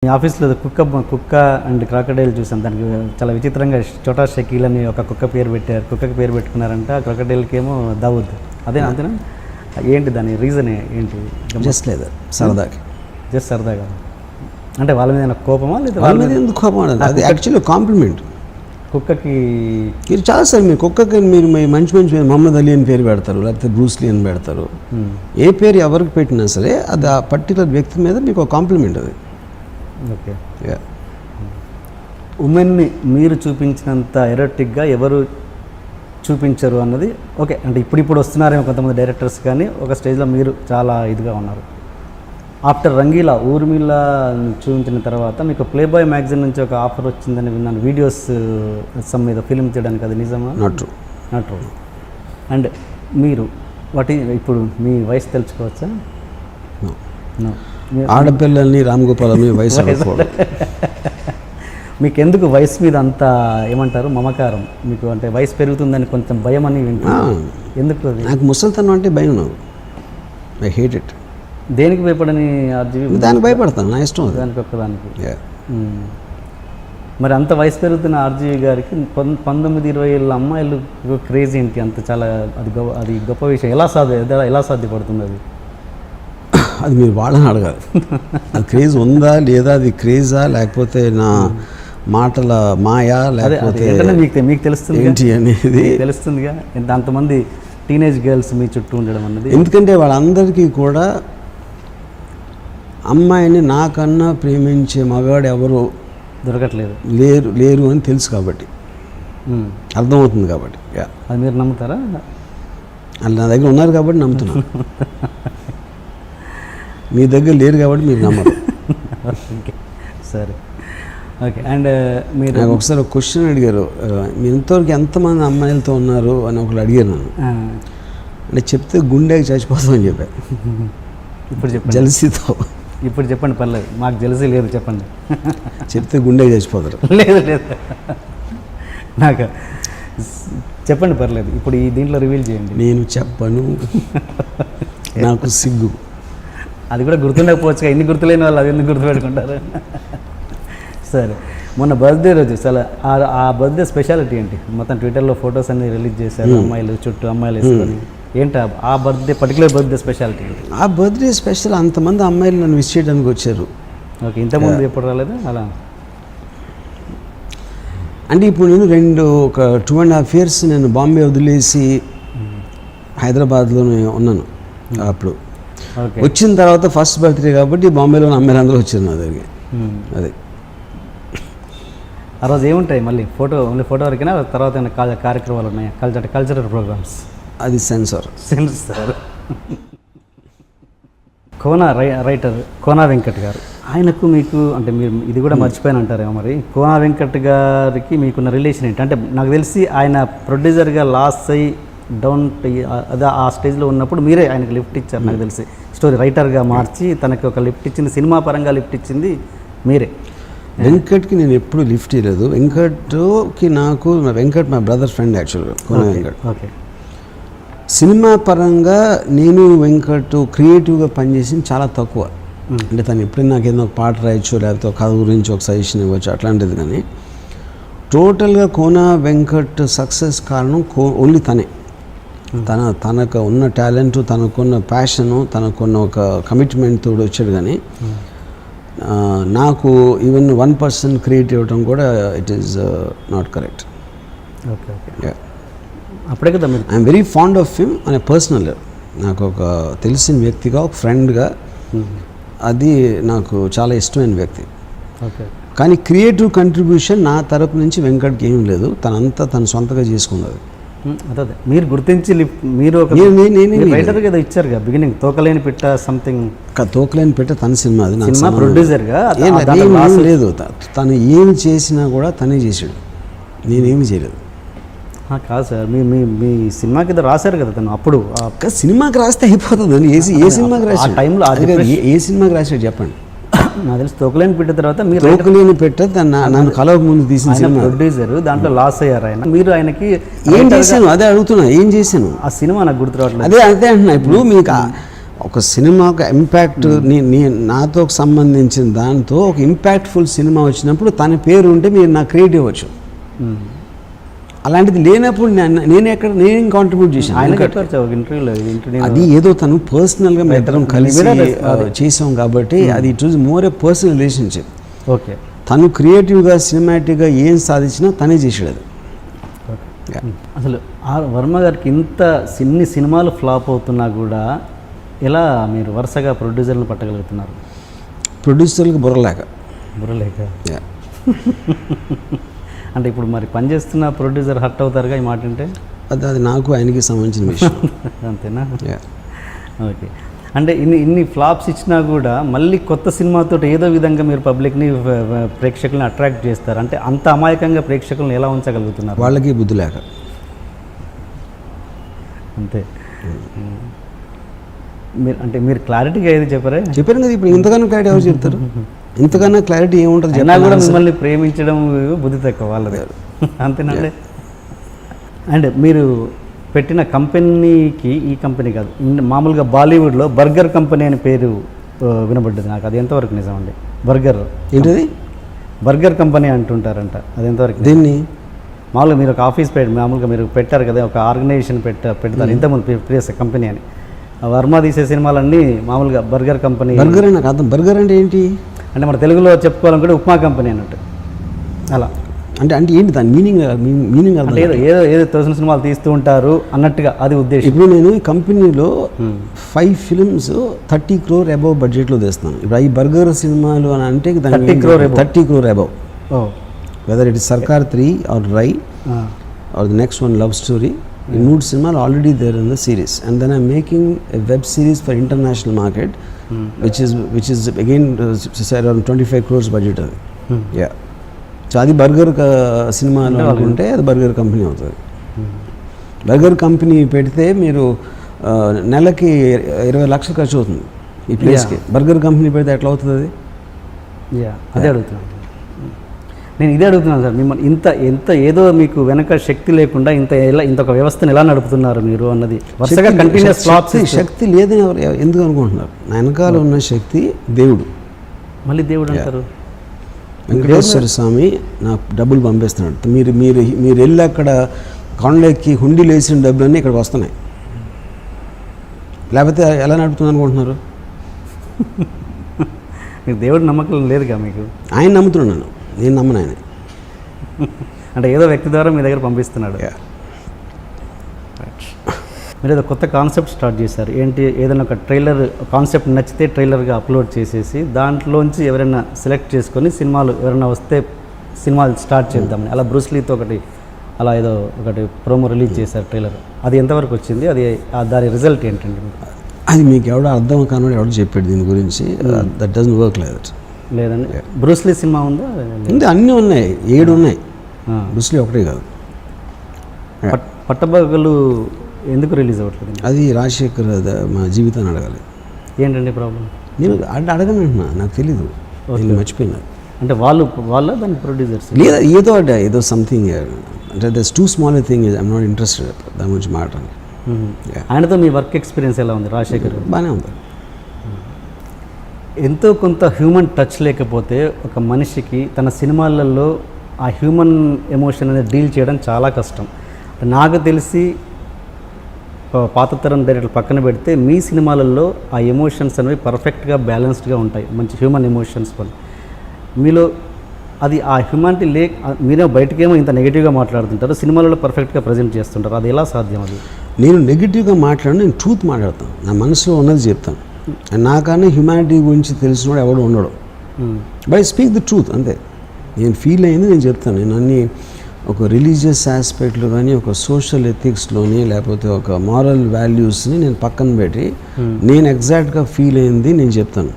మీ ఆఫీస్లో కుక్క and crocodile చూసాను. దానికి చాలా విచిత్రంగా చోటా షకీల్ అని ఒక కుక్క పేరు పెట్టారు. కుక్కకి పేరు పెట్టుకున్నారంట, క్రాకడైల్కి ఏమో దావుద్. అంతేనా? ఏంటి దాని రీజన్ ఏంటి? జస్ట్ లేదు, సరదాకి. జస్ట్ సరదాగా అంటే వాళ్ళ మీద కోపమా లేదా? వాళ్ళ మీద ఎందుకు కోపం అనేది? అది యాక్చువల్లీ కాంప్లిమెంట్. కుక్కకి మీరు చాలాసార్లు మీ కుక్కకి మీరు మంచి మహమ్మద్ అలీ అని పేరు పెడతారు, లేకపోతే బ్రూస్లీ అని పెడతారు. ఏ పేరు ఎవరికి పెట్టినా సరే అది ఆ పర్టికులర్ వ్యక్తి మీద మీకు ఒక కాంప్లిమెంట్ అది. ఓకే. ఉమెన్ని మీరు చూపించినంత ఎరోటిక్గా ఎవరు చూపించరు అన్నది ఓకే. అంటే ఇప్పుడు వస్తున్నారేమో కొంతమంది డైరెక్టర్స్, కానీ ఒక స్టేజ్లో మీరు చాలా ఇదిగా ఉన్నారు. ఆఫ్టర్ రంగీలా, ఊర్మిళ చూపించిన తర్వాత మీకు ప్లే బాయ్ మ్యాగజైన్ నుంచి ఒక ఆఫర్ వచ్చిందని విన్నాను, వీడియోస్ సమ్ మీద ఫిల్మ్ చేయడానికి. అది నిజమా? Not true. Not true. And మీరు ఇప్పుడు మీ వయసు తెలుసుకోవచ్చా? ఆడపిల్లల్ని రామగోపాలని వయసు మీకు ఎందుకు వయసు మీద అంత ఏమంటారు మమకారం మీకు? అంటే వయసు పెరుగుతుందని కొంచెం భయం అని వింటున్నాను. ఎందుకు? నాకు ముసలితనం అంటే భయం. నాకు ఐ హేట్ ఇట్. దేనికి భయపడని ఆర్జీవి? దానికి భయపడతాను, నా ఇష్టం దానికి ఒక్కదానికి. మరి అంత వయసు పెరుగుతున్న ఆర్జీవి గారికి 19-20 ఏళ్ళ అమ్మాయిలు క్రేజ్ ఏంటి? అంత చాలా అది గొప్ప విషయం. ఎలా సాధ్యపడుతుంది అది? అది మీరు వాళ్ళని అడగాలి. అది క్రేజ్ ఉందా లేదా, అది క్రేజా లేకపోతే నా మాటల మాయా లేకపోతే మీకు తెలుస్తుంది ఏంటి అనేది తెలుస్తుందిగా. అంతమంది టీనేజ్ గర్ల్స్ మీ చుట్టూ ఉండడం అన్నది. ఎందుకంటే వాళ్ళందరికీ కూడా అమ్మాయిని నాకన్నా ప్రేమించే మగాడు ఎవరు దొరకట్లేదు, లేరు అని తెలుసు కాబట్టి, అర్థమవుతుంది కాబట్టి. అది మీరు నమ్ముతారా? వాళ్ళు నా దగ్గర ఉన్నారు కాబట్టి నమ్ముతున్నాను. మీ దగ్గర లేరు కాబట్టి మీరు నమ్మరు. సరే, ఓకే. అండ్ మీరు నాకు ఒకసారి ఒక క్వశ్చన్ అడిగారు, మీరు ఇంతవరకు ఎంతమంది అమ్మాయిలతో ఉన్నారు అని ఒకళ్ళు అడిగారు నన్ను. అంటే చెప్తే గుండెకి చచ్చిపోతామని చెప్పారు. ఇప్పుడు చెప్పండి. జలసీతో ఇప్పుడు చెప్పండి, పర్లేదు, మాకు జలసీ లేదు, చెప్పండి. చెప్తే గుండెకి చచ్చిపోతారు. లేదు నాకు చెప్పండి, పర్లేదు. ఇప్పుడు ఈ దీంట్లో రివీల్ చేయండి. నేను చెప్పను, నాకు సిగ్గు. అది కూడా గుర్తుండకపోవచ్చుగా. ఇన్ని గుర్తులేని వాళ్ళు అది ఎందుకు గుర్తుపెట్టుకుంటారు? సరే, మొన్న బర్త్డే రోజు అసలు ఆ బర్త్డే స్పెషాలిటీ ఏంటి? మొత్తం ట్విట్టర్లో ఫొటోస్ అన్ని రిలీజ్ చేశారు, అమ్మాయిలు చుట్టూ అమ్మాయిలు వేసుకొని. ఏంటి ఆ బర్త్డే, పర్టికులర్ బర్త్డే స్పెషాలిటీ? ఆ బర్త్డే స్పెషల్, అంతమంది అమ్మాయిలు నన్ను విష్ చేయడానికి వచ్చారు. ఓకే, ఇంతకుముందు ఎప్పుడు రాలేదు అలా? అంటే ఇప్పుడు నేను ఒక 2.5 years నేను బాంబే వదిలేసి హైదరాబాద్లోనే ఉన్నాను. అప్పుడు వచ్చిన తర్వాత ఫస్ట్ బర్త్డే కాబట్టి బాంబేలో అమ్మాయిలు అందరూ వచ్చారు నా దగ్గరికి. అది ఆ రోజు ఏముంటాయి మళ్ళీ? ఓన్లీ ఫోటో వరకేనా, తర్వాత కార్యక్రమాలు ఉన్నాయా? Cultural programs? అది సెన్సార్. రైటర్ కోనా వెంకట్ గారు, ఆయనకు మీకు అంటే మీరు ఇది కూడా మర్చిపోయిన అంటారేమో మరి, కోనా వెంకట్ గారికి మీకున్న రిలేషన్ ఏంటి? అంటే నాకు తెలిసి ఆయన ప్రొడ్యూసర్గా లాస్ అయ్యి డౌన్ అదే ఆ స్టేజ్లో ఉన్నప్పుడు మీరే ఆయనకు లిఫ్ట్ ఇచ్చారు నాకు తెలిసి. స్టోరీ రైటర్గా మార్చి తనకి ఒక లిఫ్ట్ ఇచ్చింది, సినిమా పరంగా లిఫ్ట్ ఇచ్చింది మీరే. వెంకట్కి నేను ఎప్పుడు లిఫ్ట్ ఇవ్వలేదు. వెంకట్ మా బ్రదర్ ఫ్రెండ్ యాక్చువల్గా, కోన వెంకట్. ఓకే. సినిమా పరంగా నేను వెంకట్ క్రియేటివ్గా పనిచేసింది చాలా తక్కువ. అంటే తను ఎప్పుడైనా నాకు ఏదో ఒక పాట రాయొచ్చు, లేకపోతే ఒక కథ గురించి ఒక సజెషన్ ఇవ్వచ్చు, అట్లాంటిది. కానీ టోటల్గా కోన వెంకట్ సక్సెస్ కారణం ఓన్లీ తనే. తనకు ఉన్న టాలెంట్, తనకున్న ప్యాషను, తనకున్న ఒక కమిట్మెంట్ తోడు వచ్చాడు. కానీ నాకు ఈవెన్ 1% క్రియేట్ ఇవ్వడం కూడా it is not correct. Okay okay. అప్పుడే కదా మీరు I'm very fond of him అనే పర్సనల్. నాకు ఒక తెలిసిన వ్యక్తిగా, ఒక ఫ్రెండ్గా అది నాకు చాలా ఇష్టమైన వ్యక్తి. ఓకే. కానీ క్రియేటివ్ కంట్రిబ్యూషన్ నా తరపు నుంచి వెంకట్కి ఏం లేదు, తనంతా తను సొంతగా చేసుకున్నది. అదే మీరు గుర్తించి మీరు ఒక రైటర్ కదా ఇచ్చారు కదా బిగినింగ్, తోకలేని పెట్ట సంథింగ్. తోకలేని పెట్ట తన సినిమా, అది సినిమా ప్రొడ్యూసర్గా లేదు. తను ఏమి చేసినా కూడా తనే చేసాడు, నేనేమి చేయలేదు. కాదు సార్, మీ సినిమాకి రాశారు కదా తను. అప్పుడు సినిమాకి రాస్తే అయిపోతుంది. ఏ సినిమాకి రాశాడు? టైంలో ఏ సినిమాకి రాశాడు చెప్పండి? నాకు తెలిసి తోకలేని పెట్టిన తర్వాత మీరు తోకలేని పెట్ట నన్ను కలవక ముందు తీసిన సినిమా. ప్రొడ్యూసర్, దాంట్లో లాస్ అయ్యారు ఆయన. మీరు ఆయనకి ఏం చేశాను అదే అడుగుతున్నా, ఏం చేశాను? ఆ సినిమా నాకు గుర్తు రావట్లేదు. అదే అంటున్నా. ఇప్పుడు మీకు ఒక సినిమా ఒక ఇంపాక్ట్ నాతో సంబంధించిన దాంతో ఒక ఇంపాక్ట్ఫుల్ సినిమా వచ్చినప్పుడు తన పేరు ఉంటే మీరు నాకు క్రియేట్ ఇవ్వచ్చు. అలాంటిది లేనప్పుడు నేను కాంట్రిబ్యూట్ చేశాను. అది ఏదో తను పర్సనల్గా మేము ఇద్దరం కలిసి చేసాం కాబట్టి అది it was more A personal relationship. Okay, తను క్రియేటివ్గా సినిమాటిక్గా ఏం సాధించినా తనే చేసాడు అది. అసలు వర్మ గారికి ఇంత ఇన్ని సినిమాలు ఫ్లాప్ అవుతున్నా కూడా ఎలా మీరు వరుసగా ప్రొడ్యూసర్లను పట్టగలుగుతున్నారు? ప్రొడ్యూసర్లకు బుర్రలేక. అంటే ఇప్పుడు మరి పనిచేస్తున్న ప్రొడ్యూసర్ హర్ట్ అవుతారుగా ఈ మాట అంటే? అది నాకు ఆయనకి సంబంధించిన విషయం. అంతేనా? ఓకే. అంటే ఇన్ని ఫ్లాప్స్ ఇచ్చినా కూడా మళ్ళీ కొత్త సినిమాతో ఏదో విధంగా మీరు పబ్లిక్ని ప్రేక్షకులను అట్రాక్ట్ చేస్తారు. అంటే అంత అమాయకంగా ప్రేక్షకులను ఎలా ఉంచగలుగుతున్నారు? వాళ్ళకి బుద్ధి లేక. అంతే. మీరు క్లారిటీగా ఏది చెప్పారు కదా. ఇప్పుడు ఇంతకన్నా క్లారిటీ ఎవరు చెప్తారు? ఇంతకన్నా క్లారిటీ ఏముంటుంది? అయినా కూడా మిమ్మల్ని ప్రేమించడం బుద్ధి తక్కువ వాళ్ళది. అంతేనండి. అండ్ మీరు పెట్టిన కంపెనీకి ఈ కంపెనీ కాదు, మామూలుగా బాలీవుడ్లో బర్గర్ కంపెనీ అనే పేరు వినబడ్డది నాకు. అది ఎంతవరకు నిజమండి? బర్గర్ ఏంటది? బర్గర్ కంపెనీ అంటుంటారంట, అది ఎంతవరకు? దీన్ని మామూలుగా మీరు ఒక ఆఫీస్ మామూలుగా మీరు పెట్టారు కదా, ఒక ఆర్గనైజేషన్ పెడతారు ఇంతకుముందు ప్రీవియస్ కంపెనీ అని. వర్మ తీసే సినిమాలన్నీ మామూలుగా బర్గర్ కంపెనీ. బర్గర్ అని నాకు అర్థం. బర్గర్ అంటే ఏంటి? అంటే మన తెలుగులో చెప్పుకోవాలనుకుంటే ఉప్మా కంపెనీ అన్నట్టు. అలా అంటే ఏంటి దాని మీనింగ్ అంటే ఏదో తోసిన సినిమాలు తీస్తూ ఉంటారు అన్నట్టుగా అది ఉద్దేశం. ఇప్పుడు నేను ఈ కంపెనీలో 5 ఫిల్మ్స్ 30 crore అబౌవ్ బడ్జెట్లో తెస్తాను. ఇప్పుడు ఈ బర్గర్ సినిమాలు అని అంటే 30 crore above. Whether it is Sarkar 3 or Rai or the next one love story. ఈ 3 సినిమాలు already there in the series and then I'm making a web series for international market which is again around 25 crores budget అది. Yeah, so అది burger సినిమాలు అనుకుంటే అది burger company అవుతుంది. Burger company పెడితే మీరు నెలకి 20 లక్షలు ఖర్చు అవుతుంది ఈ ప్లేస్కి. బర్గర్ కంపెనీ పెడితే ఎట్లా అవుతుంది అది? అదే అడుగుతున్నాను నేను, ఇదే అడుగుతున్నాను సార్ మిమ్మల్ని. ఏదో మీకు వెనక శక్తి లేకుండా ఇంత ఒక వ్యవస్థను ఎలా నడుపుతున్నారు మీరు అన్నది వరుసగా కంటిన్యూస్ ఫ్లాప్స్. శక్తి లేదని ఎందుకు అనుకుంటున్నారు? నా వెనకాల ఉన్న శక్తి దేవుడు. మళ్ళీ దేవుడు అంటారు? వెంకటేశ్వర స్వామి నాకు డబ్బులు పంపిస్తున్నాడు. మీరు వెళ్ళి అక్కడ కొండలెక్కి హుండీలు వేసిన డబ్బులన్నీ ఇక్కడికి వస్తున్నాయి. లేకపోతే ఎలా నడుపుతుంది అనుకుంటున్నారు? మీకు దేవుడు నమ్మకం లేదుగా మీకు? ఆయన నమ్ముతున్నాను, నేను నమ్మను ఆయన. అంటే ఏదో వ్యక్తి ద్వారా మీ దగ్గర పంపిస్తున్నాడు. మీరు ఏదో కొత్త కాన్సెప్ట్ స్టార్ట్ చేశారు. ఏంటి? ఏదైనా ఒక ట్రైలర్ కాన్సెప్ట్ నచ్చితే ట్రైలర్గా అప్లోడ్ చేసేసి దాంట్లోంచి ఎవరైనా సెలెక్ట్ చేసుకొని సినిమాలు ఎవరైనా వస్తే సినిమాలు స్టార్ట్ చేద్దామని అలా బ్రూస్లీతో అలా ఏదో ఒకటి ప్రోమో రిలీజ్ చేశారు ట్రైలర్. అది ఎంతవరకు వచ్చింది? దాని రిజల్ట్ ఏంటండి? అది మీకు ఎవడో అర్థం కాని ఎవడో చెప్పాడు దీని గురించి. That doesn't work like that. లేదండి. బ్రూస్లీ సినిమా ఉందా? ఉంది, అన్నీ ఉన్నాయి, 7 ఉన్నాయి. బ్రూస్లీ ఒకటే కాదు. పట్టబగలు ఎందుకు రిలీజ్ అవ్వట్లేదు? అది రాజశేఖర్ మా జీవితాన్ని అడగాలి. ఏంటండి ప్రాబ్లం? నేను అడగను అంటున్నా, నాకు తెలీదు, నేను మర్చిపోయినా. అంటే వాళ్ళ దాని ప్రొడ్యూసర్స్ లేదా ఏదో సంథింగ్ అంటే that's two small thing is I'm not interested దాని గురించి మాట్లాడండి. ఆయనతో మీ వర్క్ ఎక్స్పీరియన్స్ ఎలా ఉంది? రాజశేఖర్ బాగానే ఉంది. ఎంతో కొంత హ్యూమన్ టచ్ లేకపోతే ఒక మనిషికి తన సినిమాలలో ఆ హ్యూమన్ ఎమోషన్ అనేది డీల్ చేయడం చాలా కష్టం. నాకు తెలిసి పాత తరం డైరెక్టర్ పక్కన పెడితే మీ సినిమాలలో ఆ ఎమోషన్స్ అనేవి పర్ఫెక్ట్గా బ్యాలెన్స్డ్గా ఉంటాయి, మంచి హ్యూమన్ ఎమోషన్స్ వల్ల. మీలో అది ఆ హ్యూమానిటీ మీరే బయటకేమో ఇంత నెగిటివ్గా మాట్లాడుతుంటారు, సినిమాలలో పర్ఫెక్ట్గా ప్రజెంట్ చేస్తుంటారు. అది ఎలా సాధ్యం? అది నేను నెగిటివ్గా మాట్లాడను, నేను ట్రూత్ మాట్లాడతాను, నా మనసులో ఉన్నది చెప్తాను. నాకన్నా హ్యూమానిటీ గురించి తెలిసినవాడు ఎవడు ఉండడు. బట్ స్పీక్ ది ట్రూత్ అంతే. నేను ఫీల్ అయింది నేను చెప్తాను. నేను అన్ని ఒక రిలీజియస్ ఆస్పెక్ట్లో కానీ ఒక సోషల్ ఎథిక్స్లోని లేకపోతే ఒక మారల్ వాల్యూస్ని నేను పక్కన పెట్టి నేను ఎగ్జాక్ట్గా ఫీల్ అయింది నేను చెప్తాను.